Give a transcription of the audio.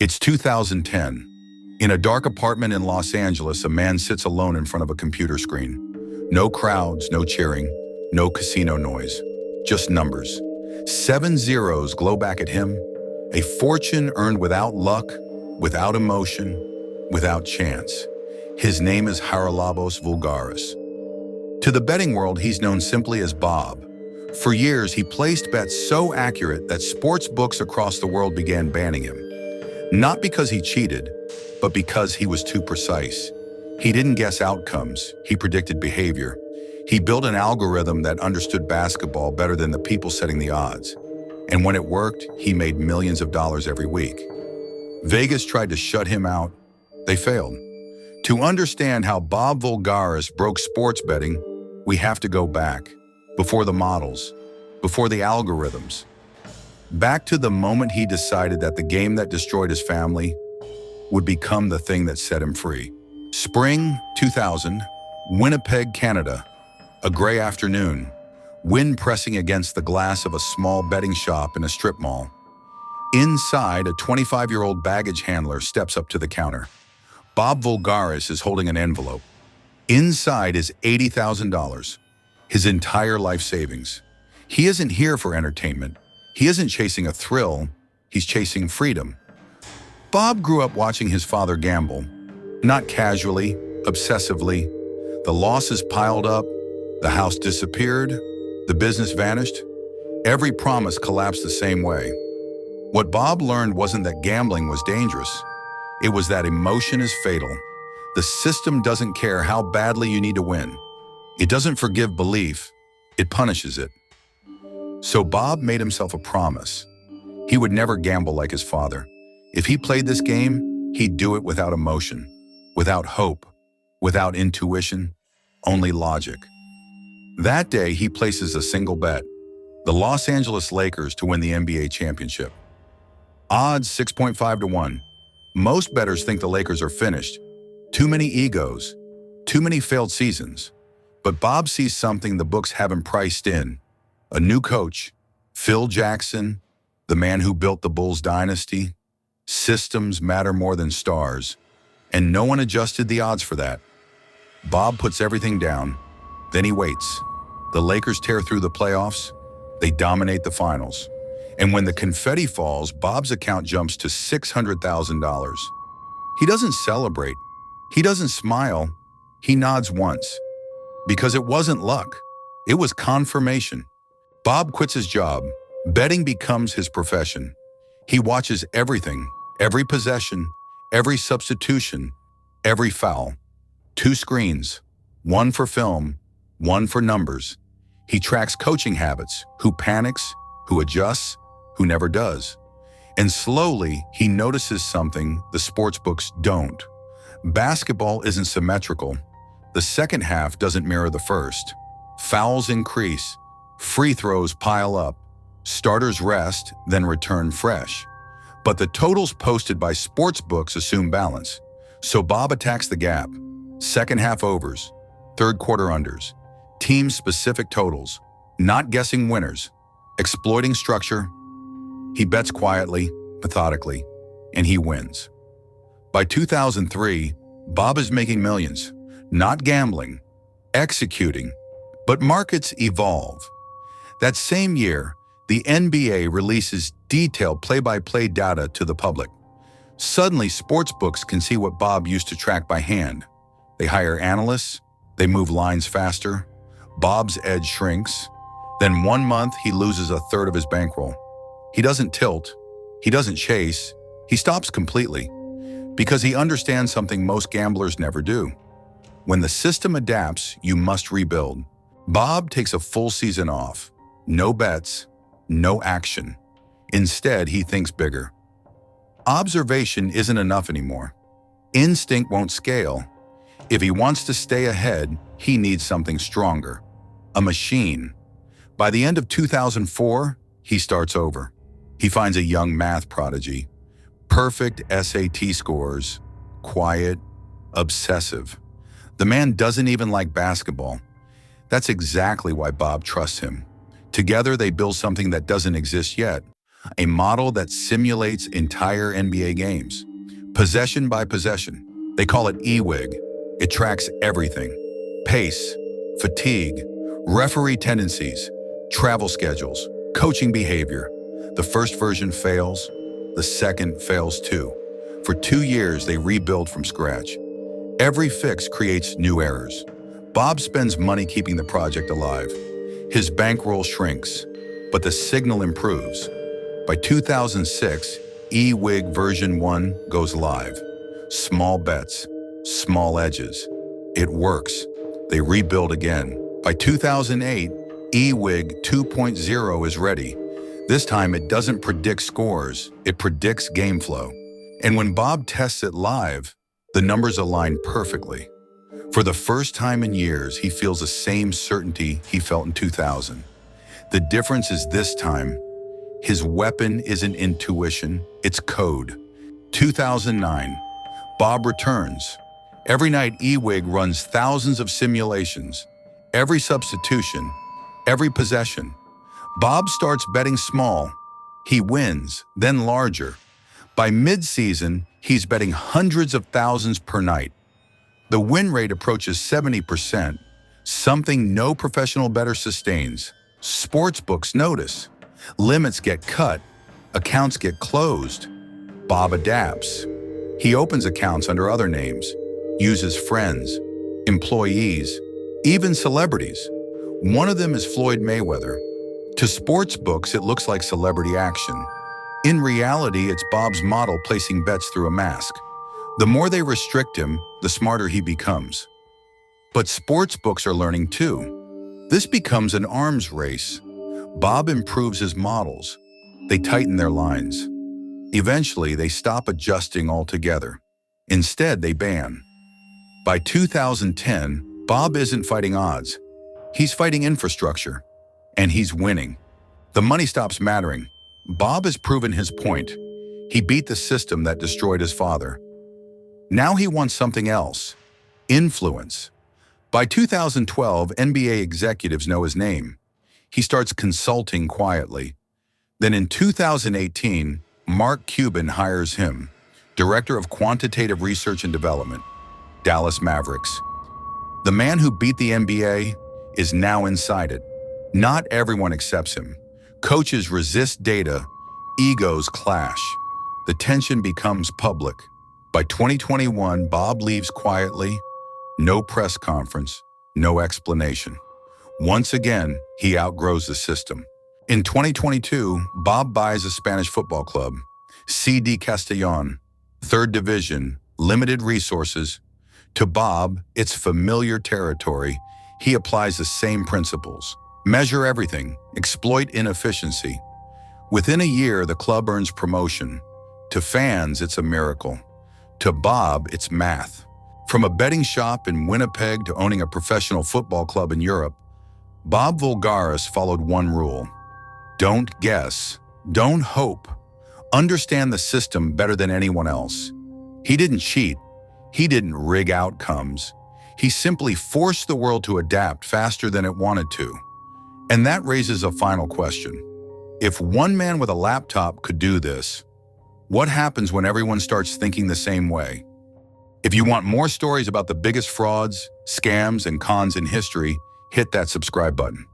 It's 2010. In a dark apartment in Los Angeles, a man sits alone in front of a computer screen. No crowds, no cheering, no casino noise, just numbers. 7 zeros glow back at him. A fortune earned without luck, without emotion, without chance. His name is Haralabos Voulgaris. To the betting world, he's known simply as Bob. For years, he placed bets so accurate that sports books across the world began banning him. Not because he cheated, but because he was too precise. He didn't guess outcomes, he predicted behavior. He built an algorithm that understood basketball better than the people setting the odds. And when it worked, he made millions of dollars every week. Vegas tried to shut him out. They failed. To understand how Bob Voulgaris broke sports betting, we have to go back, before the models, before the algorithms. Back to the moment he decided that the game that destroyed his family would become the thing that set him free. Spring 2000, Winnipeg, Canada. A gray afternoon, wind pressing against the glass of a small betting shop in a strip mall. Inside, a 25-year-old baggage handler steps up to the counter. Bob Voulgaris is holding an envelope. Inside is $80,000, his entire life savings. He isn't here for entertainment. He isn't chasing a thrill, he's chasing freedom. Bob grew up watching his father gamble, not casually, obsessively. The losses piled up, the house disappeared, the business vanished. Every promise collapsed the same way. What Bob learned wasn't that gambling was dangerous. It was that emotion is fatal. The system doesn't care how badly you need to win. It doesn't forgive belief, it punishes it. So Bob made himself a promise. He would never gamble like his father. If he played this game, he'd do it without emotion, without hope, without intuition, only logic. That day, he places a single bet: the Los Angeles Lakers to win the NBA championship. Odds 6.5 to 1. Most bettors think the Lakers are finished. Too many egos, too many failed seasons. But Bob sees something the books haven't priced in. A new coach, Phil Jackson, the man who built the Bulls dynasty. Systems matter more than stars, and no one adjusted the odds for that. Bob puts everything down, then he waits. The Lakers tear through the playoffs, they dominate the finals. And when the confetti falls, Bob's account jumps to $600,000. He doesn't celebrate, he doesn't smile, he nods once. Because it wasn't luck, it was confirmation. Bob quits his job. Betting becomes his profession. He watches everything, every possession, every substitution, every foul. 2 screens, one for film, one for numbers. He tracks coaching habits, who panics, who adjusts, who never does. And slowly, he notices something the sportsbooks don't. Basketball isn't symmetrical. The second half doesn't mirror the first. Fouls increase. Free throws pile up, starters rest, then return fresh. But the totals posted by sportsbooks assume balance. So Bob attacks the gap. Second half overs, third quarter unders, team-specific totals, not guessing winners, exploiting structure. He bets quietly, methodically, and he wins. By 2003, Bob is making millions, not gambling, executing. But markets evolve. That same year, the NBA releases detailed play-by-play data to the public. Suddenly, sportsbooks can see what Bob used to track by hand. They hire analysts, they move lines faster. Bob's edge shrinks. Then 1 month, he loses a third of his bankroll. He doesn't tilt, he doesn't chase, he stops completely. Because he understands something most gamblers never do. When the system adapts, you must rebuild. Bob takes a full season off. No bets, no action. Instead, he thinks bigger. Observation isn't enough anymore. Instinct won't scale. If he wants to stay ahead, he needs something stronger. A machine. By the end of 2004, he starts over. He finds a young math prodigy. Perfect SAT scores. Quiet. Obsessive. The man doesn't even like basketball. That's exactly why Bob trusts him. Together, they build something that doesn't exist yet, a model that simulates entire NBA games, possession by possession. They call it EWIG. It tracks everything: pace, fatigue, referee tendencies, travel schedules, coaching behavior. The first version fails, the second fails too. For 2 years, they rebuild from scratch. Every fix creates new errors. Bob spends money keeping the project alive. His bankroll shrinks, but the signal improves. By 2006, eWig version 1 goes live. Small bets, small edges. It works. They rebuild again. By 2008, eWig 2.0 is ready. This time it doesn't predict scores, it predicts game flow. And when Bob tests it live, the numbers align perfectly. For the first time in years, he feels the same certainty he felt in 2000. The difference is this time, his weapon isn't intuition, it's code. 2009, Bob returns. Every night, eWig runs thousands of simulations. Every substitution, every possession. Bob starts betting small. He wins, then larger. By mid-season, he's betting hundreds of thousands per night. The win rate approaches 70%, something no professional bettor sustains. Sportsbooks notice. Limits get cut, accounts get closed. Bob adapts. He opens accounts under other names, uses friends, employees, even celebrities. One of them is Floyd Mayweather. To sportsbooks, it looks like celebrity action. In reality, it's Bob's model placing bets through a mask. The more they restrict him, the smarter he becomes. But sportsbooks are learning too. This becomes an arms race. Bob improves his models. They tighten their lines. Eventually, they stop adjusting altogether. Instead, they ban. By 2010, Bob isn't fighting odds. He's fighting infrastructure. And he's winning. The money stops mattering. Bob has proven his point. He beat the system that destroyed his father. Now he wants something else: influence. By 2012, NBA executives know his name. He starts consulting quietly. Then in 2018, Mark Cuban hires him, Director of Quantitative Research and Development, Dallas Mavericks. The man who beat the NBA is now inside it. Not everyone accepts him. Coaches resist data, egos clash. The tension becomes public. By 2021, Bob leaves quietly. No press conference, no explanation. Once again, he outgrows the system. In 2022, Bob buys a Spanish football club, CD Castellón, 3rd Division, limited resources. To Bob, it's familiar territory. He applies the same principles. Measure everything, exploit inefficiency. Within a year, the club earns promotion. To fans, it's a miracle. To Bob, it's math. From a betting shop in Winnipeg to owning a professional football club in Europe, Bob Voulgaris followed one rule: don't guess, don't hope. Understand the system better than anyone else. He didn't cheat. He didn't rig outcomes. He simply forced the world to adapt faster than it wanted to. And that raises a final question. If one man with a laptop could do this, what happens when everyone starts thinking the same way? If you want more stories about the biggest frauds, scams, and cons in history, hit that subscribe button.